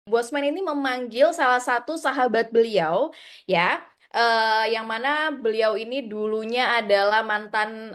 Bosman ini memanggil salah satu sahabat beliau, ya, yang mana beliau ini dulunya adalah mantan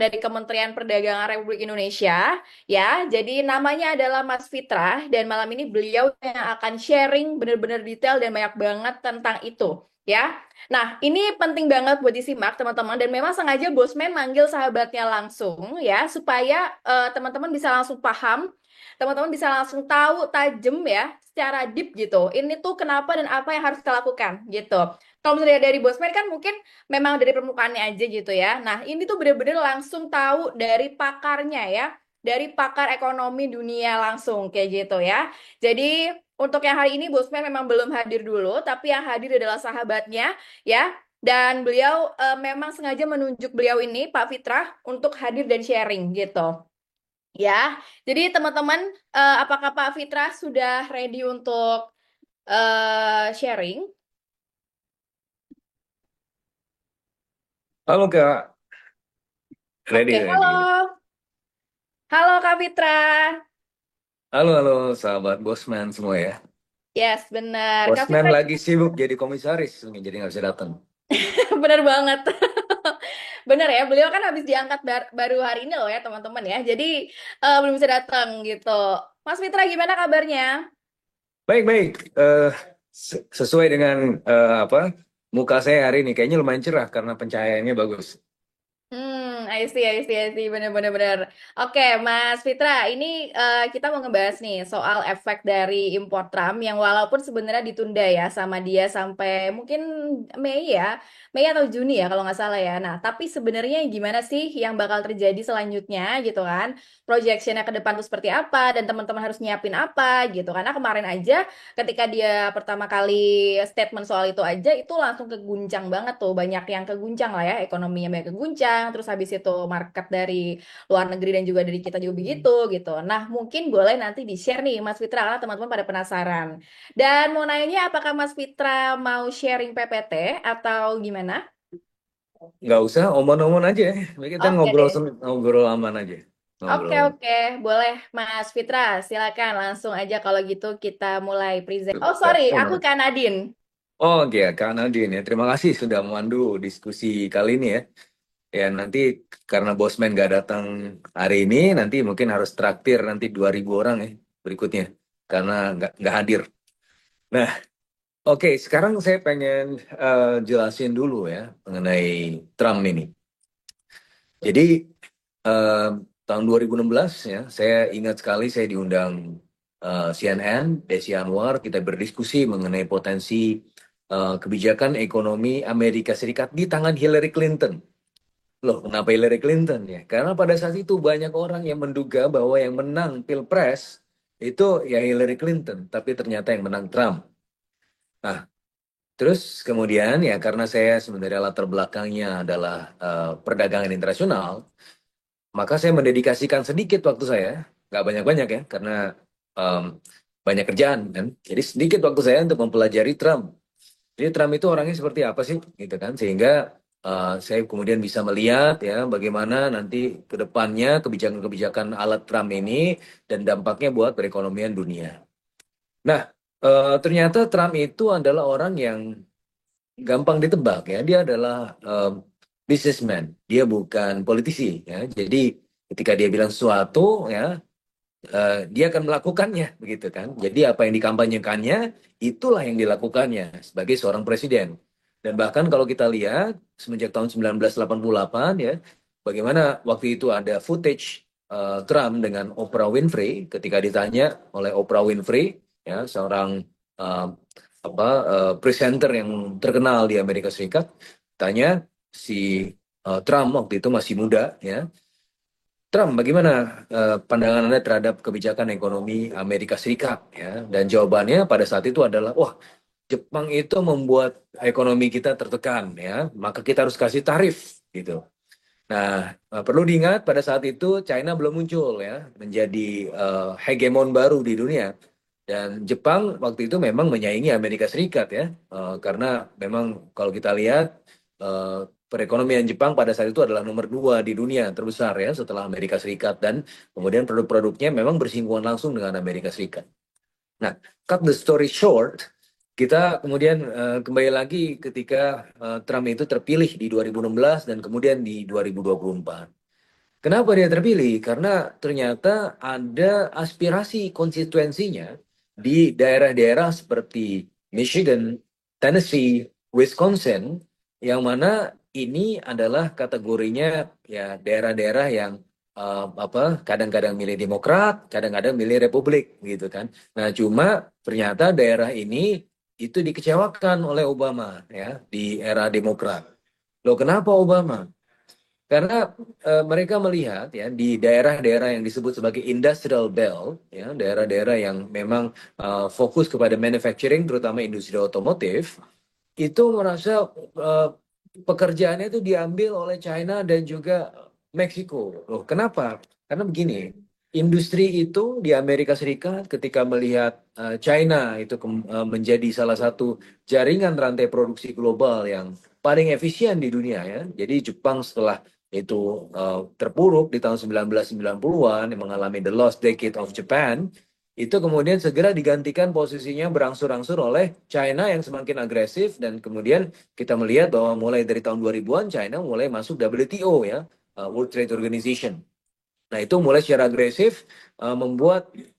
dari Kementerian Perdagangan Republik Indonesia, ya. Jadi namanya adalah Mas Fitra dan malam ini beliau yang akan sharing benar-benar detail dan banyak banget tentang itu, ya. Nah, ini penting banget buat disimak teman-teman dan memang sengaja Bosman manggil sahabatnya langsung, ya, supaya teman-teman bisa langsung paham, teman-teman bisa langsung tahu tajem ya secara deep gitu. Ini tuh kenapa dan apa yang harus kita lakukan gitu. Kalau misalnya dari Bosman kan mungkin memang dari permukaannya aja gitu ya. Nah, ini tuh bener-bener langsung tahu dari pakarnya ya. Dari pakar ekonomi dunia langsung kayak gitu ya. Jadi untuk yang hari ini Bosman memang belum hadir dulu, tapi yang hadir adalah sahabatnya ya. Dan beliau memang sengaja menunjuk beliau ini, Pak Fitrah, untuk hadir dan sharing gitu. Ya, jadi teman-teman, apakah Pak Fitra sudah ready untuk sharing? Halo Kak, Oke, ready ready. halo. Halo Kak Fitra. Halo sahabat Bosman semua ya. Yes, benar. Kak Bosman Fitra, lagi sibuk jadi komisaris, nih, jadi nggak bisa datang. benar banget. Benar ya, beliau kan habis diangkat baru hari ini loh ya teman-teman ya. Jadi belum bisa datang gitu. Mas Fitra gimana kabarnya? Baik-baik, sesuai dengan apa muka saya hari ini kayaknya lumayan cerah karena pencahayaannya bagus. I see, bener-bener bener. Oke, Mas Fitra, ini kita mau ngebahas nih soal efek dari impor Trump yang walaupun sebenarnya ditunda ya sama dia sampai mungkin Mei ya, Mei atau Juni ya kalau nggak salah ya. Nah, tapi sebenarnya gimana sih yang bakal terjadi selanjutnya gitu kan? Projectionnya ke depan tuh seperti apa dan teman-teman harus nyiapin apa gitu. Karena kemarin aja ketika dia pertama kali statement soal itu aja itu langsung keguncang banget tuh, banyak yang keguncang lah ya, ekonominya banyak keguncang, terus habis itu market dari luar negeri dan juga dari kita juga begitu gitu. Nah, mungkin boleh nanti di-share nih Mas Fitra karena teman-teman pada penasaran. Dan mau nanya apakah Mas Fitra mau sharing PPT atau gimana? Nggak usah omon-omon aja, kita Oke ngobrol deh. ngobrol aman aja, Oke, ngobrol. oke. Boleh Mas Fitra, silakan langsung aja kalau gitu kita mulai present. Oh, sorry, aku Aman. Kak Nadine. Oh ya Kak Nadine ya, terima kasih sudah memandu diskusi kali ini ya. Ya nanti karena Bosman nggak datang hari ini, nanti mungkin harus traktir nanti 2.000 orang ya berikutnya karena nggak hadir. Nah, oke, sekarang saya pengen jelasin dulu ya mengenai Trump ini. Jadi eh, tahun 2016 ya, saya ingat sekali saya diundang CNN, Desi Anwar, kita berdiskusi mengenai potensi kebijakan ekonomi Amerika Serikat di tangan Hillary Clinton. Loh, kenapa Hillary Clinton ya? Karena pada saat itu banyak orang yang menduga bahwa yang menang Pilpres itu ya Hillary Clinton, tapi ternyata yang menang Trump. Nah, terus kemudian ya karena saya sebenarnya latar belakangnya adalah perdagangan internasional, maka saya mendedikasikan sedikit waktu saya, nggak banyak-banyak ya, karena em, banyak kerjaan kan. Jadi sedikit waktu saya untuk mempelajari Trump. Jadi Trump itu orangnya seperti apa sih, gitu kan? Sehingga saya kemudian bisa melihat ya bagaimana nanti ke depannya kebijakan-kebijakan alat Trump ini dan dampaknya buat perekonomian dunia. Nah, ternyata Trump itu adalah orang yang gampang ditebak ya. Dia adalah businessman, dia bukan politisi ya. Jadi ketika dia bilang sesuatu ya, dia akan melakukannya begitu kan. Jadi apa yang dikampanyekannya itulah yang dilakukannya sebagai seorang presiden. Dan bahkan kalau kita lihat semenjak tahun 1988 ya, bagaimana waktu itu ada footage Trump dengan Oprah Winfrey ketika ditanya oleh Oprah Winfrey ya, seorang eh, presenter yang terkenal di Amerika Serikat, tanya si Trump waktu itu masih muda ya, Trump, bagaimana pandangan Anda terhadap kebijakan ekonomi Amerika Serikat? Ya, dan jawabannya pada saat itu adalah, wah, Jepang itu membuat ekonomi kita tertekan, ya, maka kita harus kasih tarif, gitu. Nah, perlu diingat pada saat itu China belum muncul, ya, menjadi hegemon baru di dunia. Dan Jepang waktu itu memang menyaingi Amerika Serikat, ya, karena memang kalau kita lihat eh, perekonomian Jepang pada saat itu adalah nomor dua di dunia terbesar ya setelah Amerika Serikat dan kemudian produk-produknya memang bersinggungan langsung dengan Amerika Serikat. Nah, cut the story short, kita kemudian kembali lagi ketika Trump itu terpilih di 2016 dan kemudian di 2024. Kenapa dia terpilih? Karena ternyata ada aspirasi konstituensinya di daerah-daerah seperti Michigan, Tennessee, Wisconsin, yang mana ini adalah kategorinya ya daerah-daerah yang apa kadang-kadang milih Demokrat, kadang-kadang milih Republik gitu kan. Nah, cuma ternyata daerah ini itu dikecewakan oleh Obama ya di era Demokrat. Loh, kenapa Obama? Karena mereka melihat ya di daerah-daerah yang disebut sebagai industrial belt, ya daerah-daerah yang memang fokus kepada manufacturing, terutama industri otomotif, itu merasa pekerjaannya itu diambil oleh China dan juga Meksiko. Loh, kenapa? Karena begini, industri itu di Amerika Serikat ketika melihat China itu menjadi salah satu jaringan rantai produksi global yang paling efisien di dunia ya. Jadi Jepang setelah itu terpuruk di tahun 1990-an yang mengalami the lost decade of Japan, itu kemudian segera digantikan posisinya berangsur-angsur oleh China yang semakin agresif dan kemudian kita melihat bahwa mulai dari tahun 2000-an China mulai masuk WTO ya, World Trade Organization. Nah, itu mulai secara agresif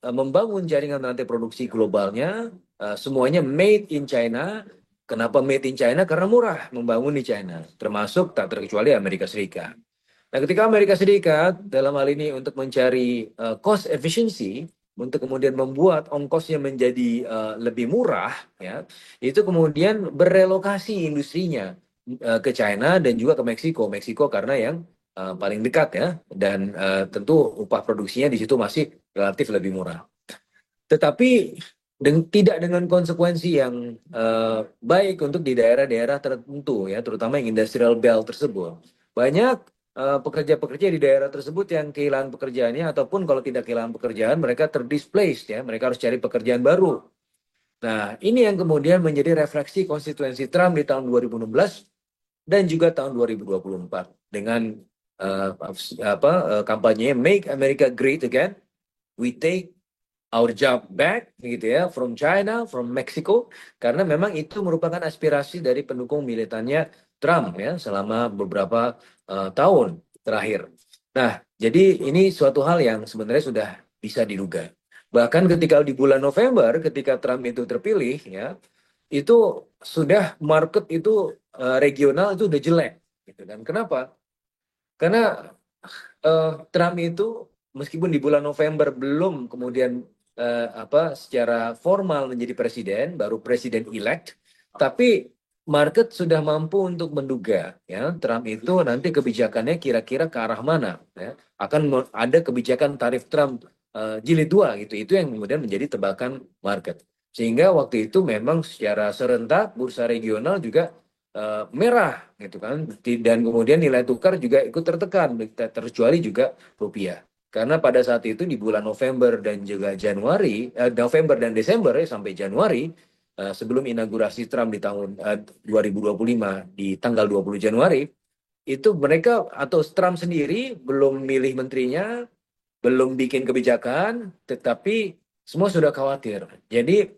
membangun jaringan rantai produksi globalnya, semuanya made in China. Kenapa made in China? Karena murah membangun di China, termasuk tak terkecuali Amerika Serikat. Nah, ketika Amerika Serikat dalam hal ini untuk mencari cost efficiency, untuk kemudian membuat ongkosnya menjadi lebih murah, ya, itu kemudian berelokasi industrinya ke China dan juga ke Meksiko. Meksiko karena yang paling dekat ya, dan tentu upah produksinya di situ masih relatif lebih murah. Tetapi tidak dengan konsekuensi yang baik untuk di daerah-daerah tertentu ya, terutama yang industrial belt tersebut. Banyak pekerja-pekerja di daerah tersebut yang kehilangan pekerjaannya ataupun kalau tidak kehilangan pekerjaan mereka terdisplaced ya, mereka harus cari pekerjaan baru. Nah, ini yang kemudian menjadi refleksi konstituensi Trump di tahun 2016 dan juga tahun 2024 dengan kampanye Make America Great Again, We Take Our Job Back gitu ya, from China, from Mexico, karena memang itu merupakan aspirasi dari pendukung militannya Trump ya selama beberapa tahun terakhir. Nah, jadi ini suatu hal yang sebenarnya sudah bisa diduga. Bahkan ketika di bulan November, ketika Trump itu terpilih ya, itu sudah market itu regional itu udah jelek, gitu kan? Kenapa? Karena Trump itu meskipun di bulan November belum kemudian secara formal menjadi presiden, baru presiden elect, tapi market sudah mampu untuk menduga ya Trump itu nanti kebijakannya kira-kira ke arah mana ya. Akan ada kebijakan tarif Trump jilid 2 gitu. Itu yang kemudian menjadi tebakan market. Sehingga waktu itu memang secara serentak bursa regional juga merah gitu kan, dan kemudian nilai tukar juga ikut tertekan, terkecuali juga rupiah. Karena pada saat itu di bulan November dan juga Januari, November dan Desember ya, sampai Januari, sebelum inaugurasi Trump di tahun 2025 di tanggal 20 Januari, itu mereka atau Trump sendiri belum milih menterinya, belum bikin kebijakan, tetapi semua sudah khawatir. Jadi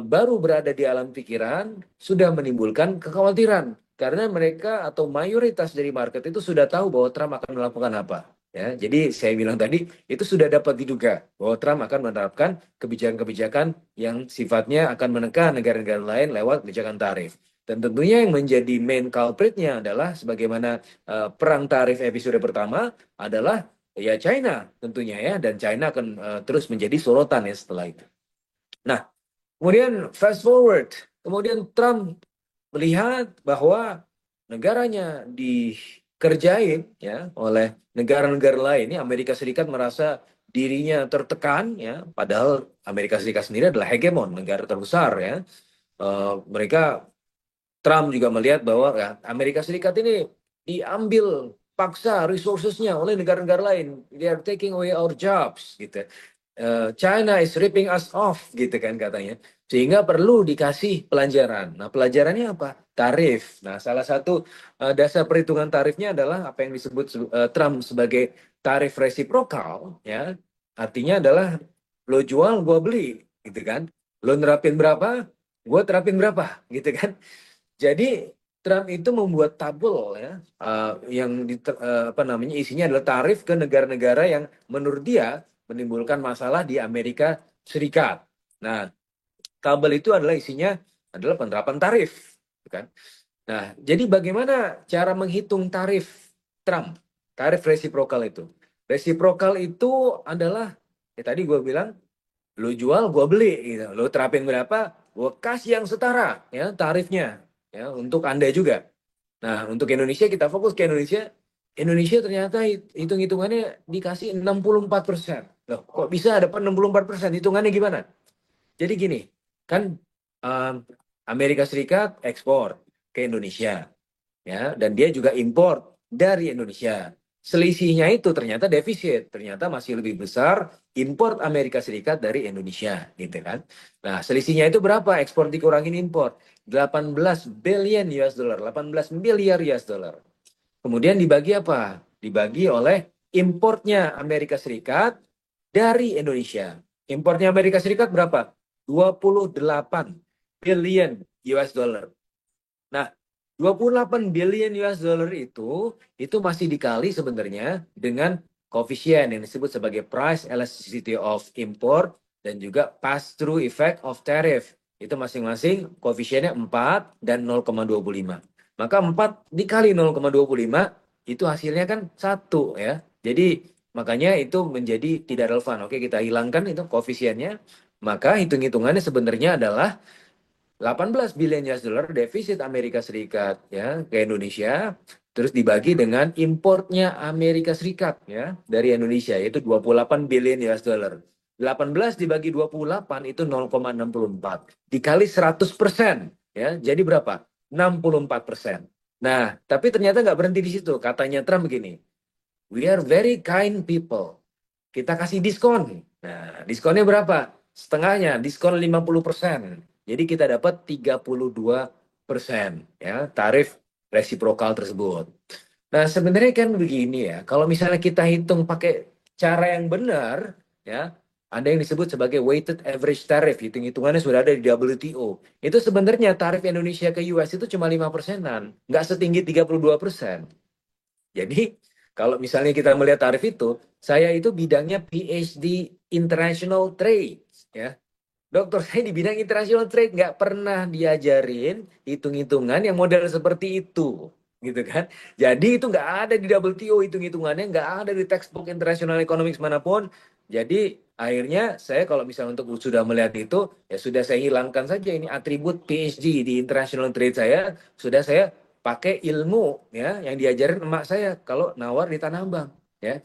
baru berada di alam pikiran sudah menimbulkan kekhawatiran karena mereka atau mayoritas dari market itu sudah tahu bahwa Trump akan melakukan apa. Ya, jadi saya bilang tadi itu sudah dapat diduga bahwa Trump akan menerapkan kebijakan-kebijakan yang sifatnya akan menekan negara-negara lain lewat kebijakan tarif. Dan tentunya yang menjadi main culpritnya adalah sebagaimana perang tarif episode pertama adalah ya China tentunya ya, dan China akan terus menjadi sorotan ya setelah itu. Nah, kemudian fast forward, kemudian Trump melihat bahwa negaranya dikerjain ya oleh negara-negara lain. Ini Amerika Serikat merasa dirinya tertekan ya, padahal Amerika Serikat sendiri adalah hegemon, negara terbesar ya. Mereka Trump juga melihat bahwa ya, Amerika Serikat ini diambil paksa resourcesnya oleh negara-negara lain. They are taking away our jobs gitu. China is ripping us off gitu kan katanya. Sehingga perlu dikasih pelajaran. Nah, pelajarannya apa? Tarif. Nah, salah satu dasar perhitungan tarifnya adalah apa yang disebut Trump sebagai tarif resiprokal ya. Artinya adalah lo jual, gua beli. gitu kan. Lo nerapin berapa, gue terapin berapa, gitu kan. Jadi Trump itu membuat tabel ya, yang apa namanya isinya adalah tarif ke negara-negara yang menurut dia menimbulkan masalah di Amerika Serikat. Nah, tabel itu adalah isinya adalah penerapan tarif, gitu kan. Nah, jadi bagaimana cara menghitung tarif Trump? Tarif resiprokal itu. Resiprokal itu adalah, ya tadi gue bilang, lo jual, gue beli. Gitu. Lo terapin berapa, gue kasih yang setara ya tarifnya. Ya, untuk Anda juga. Nah, untuk Indonesia, kita fokus ke Indonesia. Indonesia ternyata hitung-hitungannya dikasih 64%. Loh, kok bisa dapat 64%? Hitungannya gimana? Jadi gini, kan um, Amerika Serikat ekspor ke Indonesia, ya, dan dia juga impor dari Indonesia. Selisihnya itu ternyata defisit, ternyata masih lebih besar impor Amerika Serikat dari Indonesia, gitu kan. Nah, selisihnya itu berapa? Ekspor dikurangin impor, 18 billion US dollar, 18 miliar US dollar. Kemudian dibagi apa? Dibagi oleh importnya Amerika Serikat dari Indonesia. Importnya Amerika Serikat berapa? 28 billion US dollar. Nah, 28 billion US dollar itu masih dikali sebenarnya dengan koefisien yang disebut sebagai price elasticity of import dan juga pass through effect of tariff. Itu masing-masing koefisiennya 4 dan 0,25. Maka 4 dikali 0,25 itu hasilnya kan 1 ya. Jadi makanya itu menjadi tidak relevan. Oke, kita hilangkan itu koefisiennya. Maka hitung-hitungannya sebenarnya adalah 18 billion US dollar defisit Amerika Serikat ya ke Indonesia, terus dibagi dengan importnya Amerika Serikat ya dari Indonesia, yaitu 28 billion US dollar. 18 dibagi 28 itu 0,64 dikali 100% ya, jadi berapa? 64%. Nah, tapi ternyata nggak berhenti di situ. Katanya Trump begini, we are very kind people, kita kasih diskon. Nah, diskonnya berapa? Setengahnya, diskon 50%. Jadi kita dapat 32% ya tarif resiprokal tersebut. Nah, sebenarnya kan begini ya, kalau misalnya kita hitung pakai cara yang benar, ya, ada yang disebut sebagai weighted average tariff, hitung-hitungannya sudah ada di WTO. Itu sebenarnya tarif Indonesia ke US itu cuma 5%-an, nggak setinggi 32%. Jadi kalau misalnya kita melihat tarif itu, saya itu bidangnya PhD International Trade, ya. Dokter saya di bidang international trade, nggak pernah diajarin hitung-hitungan yang model seperti itu, gitu kan? Jadi itu nggak ada di WTO, hitung-hitungannya nggak ada di textbook international economics manapun. Jadi akhirnya saya kalau misalnya untuk sudah melihat itu, ya sudah saya hilangkan saja ini atribut PhD di international trade saya, sudah saya pakai ilmu ya yang diajarin emak saya kalau nawar di Tanah Abang, ya.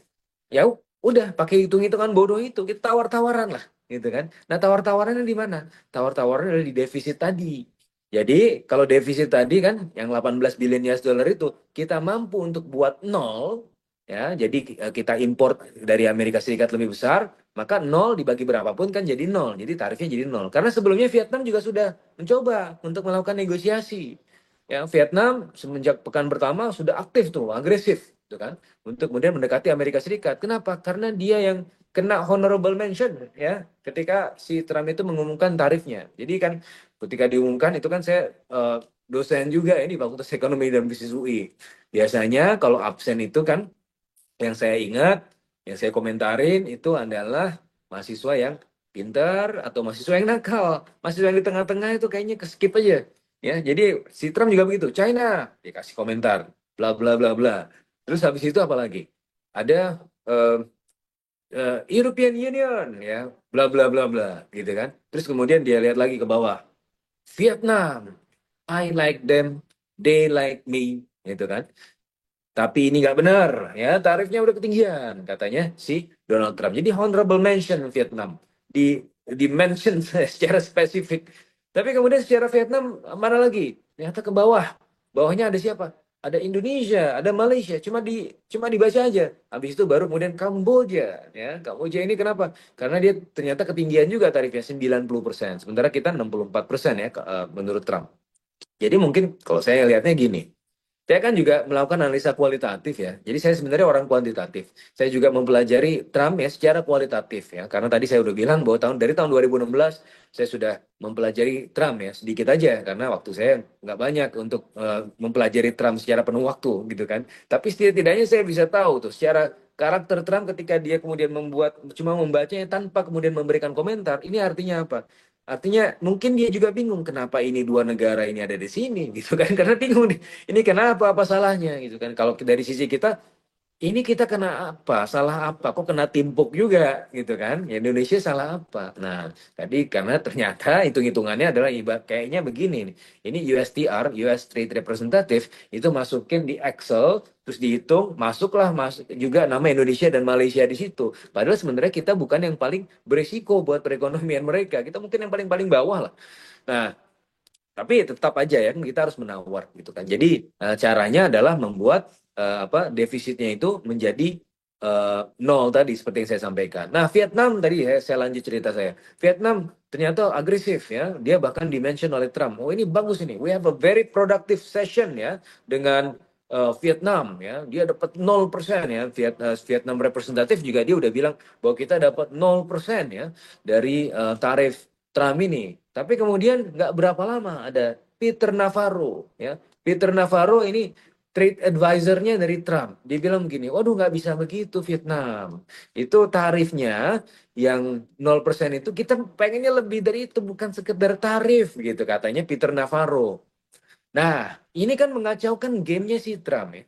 Ya udah pakai hitung-hitungan bodoh itu, kita tawar-tawaran lah, gitu kan. Nah, tawar-tawarannya di mana? Tawar-tawarannya ada di defisit tadi. Jadi kalau defisit tadi kan yang 18 billion US dollar itu kita mampu untuk buat nol, ya. Jadi kita import dari Amerika Serikat lebih besar, maka nol dibagi berapapun kan jadi nol. Jadi tarifnya jadi nol. Karena sebelumnya Vietnam juga sudah mencoba untuk melakukan negosiasi. Ya, Vietnam semenjak pekan pertama sudah aktif tuh, agresif, gitu kan, untuk kemudian mendekati Amerika Serikat. Kenapa? Karena dia yang kena honorable mention ya ketika si Trump itu mengumumkan tarifnya. Jadi kan ketika diumumkan itu kan saya dosen juga ini Fakultas Ekonomi dan Bisnis UI. Biasanya kalau absen itu kan yang saya ingat, yang saya komentarin itu adalah mahasiswa yang pintar atau mahasiswa yang nakal. Mahasiswa yang di tengah-tengah itu kayaknya ke skip aja. Ya, jadi si Trump juga begitu. China dikasih komentar, bla bla bla bla. Terus habis itu apa lagi? Ada European Union ya, bla bla bla bla, gitu kan. Terus kemudian dia lihat lagi ke bawah. Vietnam, I like them, they like me, gitu kan. Tapi ini nggak benar, ya tarifnya udah ketinggian, katanya si Donald Trump. Jadi honorable mention Vietnam di mention secara spesifik. Tapi kemudian secara Vietnam mana lagi? Ternyata ke bawah. Bawahnya ada siapa? Ada Indonesia, ada Malaysia. Cuma dibaca aja. Habis itu baru kemudian Kamboja, ya. Kamboja ini kenapa? Karena dia ternyata ketinggian juga tarifnya 90%. Sementara kita 64% ya menurut Trump. Jadi mungkin kalau saya lihatnya gini. Saya kan juga melakukan analisa kualitatif ya. Jadi saya sebenarnya orang kuantitatif. Saya juga mempelajari Trump ya secara kualitatif ya. Karena tadi saya udah bilang bahwa dari tahun 2016 saya sudah mempelajari Trump ya sedikit aja karena waktu saya nggak banyak untuk mempelajari Trump secara penuh waktu gitu kan. Tapi setidaknya saya bisa tahu tuh secara karakter Trump ketika dia kemudian cuma membacanya tanpa kemudian memberikan komentar. Ini artinya apa? Artinya mungkin dia juga bingung kenapa ini dua negara ini ada di sini gitu kan. Karena bingung nih, ini kenapa apa salahnya gitu kan. Kalau dari sisi kita ini kita kena apa? Salah apa? Kok kena timpuk juga gitu kan? Ya, Indonesia salah apa? Nah, tadi karena ternyata hitung-hitungannya adalah kayaknya begini nih. Ini USTR, US Trade Representative itu masukin di Excel, terus dihitung, masuk juga nama Indonesia dan Malaysia di situ. Padahal sebenarnya kita bukan yang paling berisiko buat perekonomian mereka. Kita mungkin yang paling paling bawah lah. Nah, tapi tetap aja ya kita harus menawar gitu kan. Jadi caranya adalah membuat defisitnya itu menjadi nol tadi seperti yang saya sampaikan. Nah, Vietnam tadi ya saya lanjut cerita saya. Vietnam ternyata agresif ya. Dia bahkan dimention oleh Trump. Oh, ini bagus ini. We have a very productive session ya dengan Vietnam ya. Dia dapat 0% ya. Vietnam representatif juga dia udah bilang bahwa kita dapat 0% ya dari tarif Trump ini. Tapi kemudian nggak berapa lama ada Peter Navarro ya. Peter Navarro ini trade advisor-nya dari Trump. Dia bilang begini, waduh nggak bisa begitu Vietnam. Itu tarifnya yang 0% itu kita pengennya lebih dari itu, bukan sekedar tarif gitu katanya Peter Navarro. Nah, ini kan mengacaukan gamenya si Trump ya.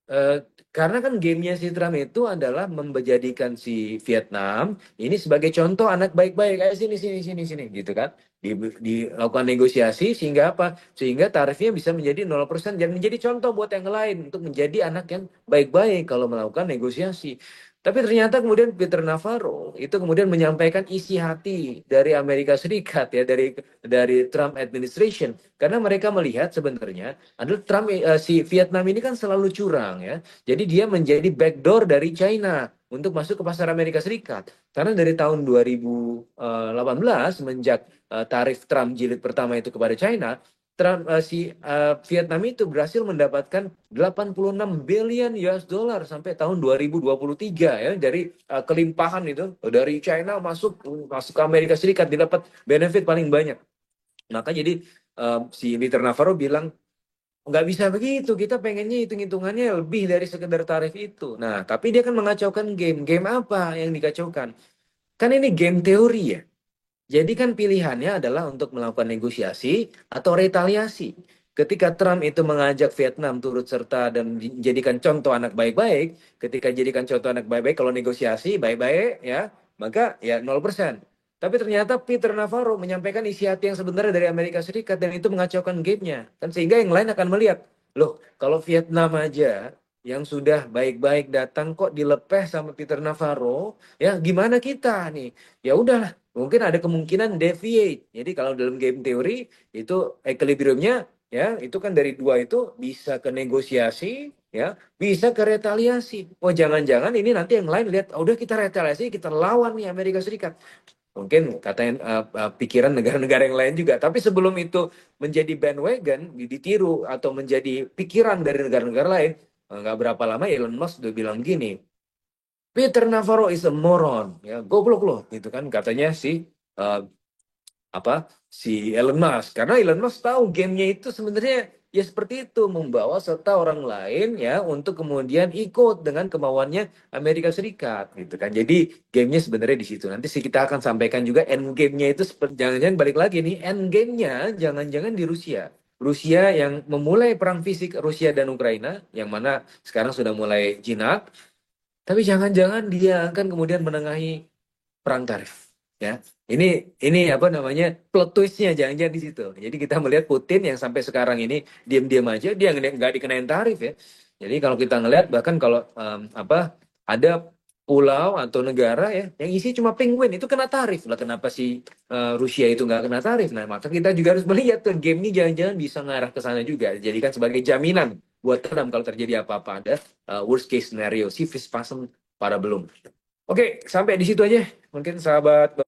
Eh, karena kan gamenya si Trump itu adalah menjadikan si Vietnam ini sebagai contoh anak baik-baik kayak sini sini sini sini gitu kan dilakukan negosiasi sehingga apa sehingga tarifnya bisa menjadi 0% dan menjadi contoh buat yang lain untuk menjadi anak yang baik-baik kalau melakukan negosiasi. Tapi ternyata kemudian Peter Navarro itu kemudian menyampaikan isi hati dari Amerika Serikat ya dari Trump administration karena mereka melihat sebenarnya adalah Trump si Vietnam ini kan selalu curang ya. Jadi dia menjadi backdoor dari China untuk masuk ke pasar Amerika Serikat. Karena dari tahun 2018 semenjak tarif Trump jilid pertama itu kepada China, Vietnam itu berhasil mendapatkan 86 billion US dollar sampai tahun 2023 ya dari kelimpahan itu dari China masuk ke Amerika Serikat didapat benefit paling banyak. Maka jadi si Peter Navarro bilang nggak bisa begitu, kita pengennya hitung-hitungannya lebih dari sekedar tarif itu. Nah, tapi dia kan mengacaukan game. Game apa yang dikacaukan? Kan ini game teori ya. Jadi kan pilihannya adalah untuk melakukan negosiasi atau retaliasi. Ketika Trump itu mengajak Vietnam turut serta dan dijadikan contoh anak baik-baik, ketika jadikan contoh anak baik-baik kalau negosiasi baik-baik ya, maka ya 0%. Tapi ternyata Peter Navarro menyampaikan isi hati yang sebenarnya dari Amerika Serikat dan itu mengacaukan game-nya. Kan sehingga yang lain akan melihat, loh kalau Vietnam aja yang sudah baik-baik datang kok dilepeh sama Peter Navarro, ya gimana kita nih? Ya udahlah, mungkin ada kemungkinan deviate. Jadi kalau dalam game teori itu equilibriumnya ya itu kan dari dua itu bisa ke negosiasi ya bisa ke retaliasi. Oh jangan-jangan ini nanti yang lain lihat oh, udah kita retaliasi kita lawan nih Amerika Serikat. Mungkin katanya pikiran negara-negara yang lain juga. Tapi sebelum itu menjadi bandwagon ditiru atau menjadi pikiran dari negara-negara lain nggak berapa lama Elon Musk udah bilang gini. Peter Navarro is a moron, ya goblok loh, gitu kan katanya uh, si Elon Musk. Karena Elon Musk tahu gamenya itu sebenarnya ya seperti itu membawa serta orang lain ya untuk kemudian ikut dengan kemauannya Amerika Serikat, gitu kan. Jadi gamenya sebenarnya di situ. Nanti sih kita akan sampaikan juga end gamenya itu jangan-jangan balik lagi nih end gamenya jangan-jangan di Rusia. Rusia yang memulai perang fisik Rusia dan Ukraina, yang mana sekarang sudah mulai jinak, tapi jangan-jangan dia akan kemudian menengahi perang tarif. Ya, ini apa namanya plot twistnya jangan-jangan di situ. Jadi kita melihat Putin yang sampai sekarang ini diam-diam aja dia nggak dikenain tarif ya. Jadi kalau kita ngelihat bahkan kalau ada pulau atau negara ya yang isi cuma penguin itu kena tarif lah. Kenapa si Rusia itu nggak kena tarif? Nah maka kita juga harus melihat tuh game ini jangan-jangan bisa ngarah ke sana juga. Jadikan sebagai jaminan buat Trump kalau terjadi apa-apa ada worst case scenario si Fispasem para belum. Oke, sampai di situ aja. Mungkin sahabat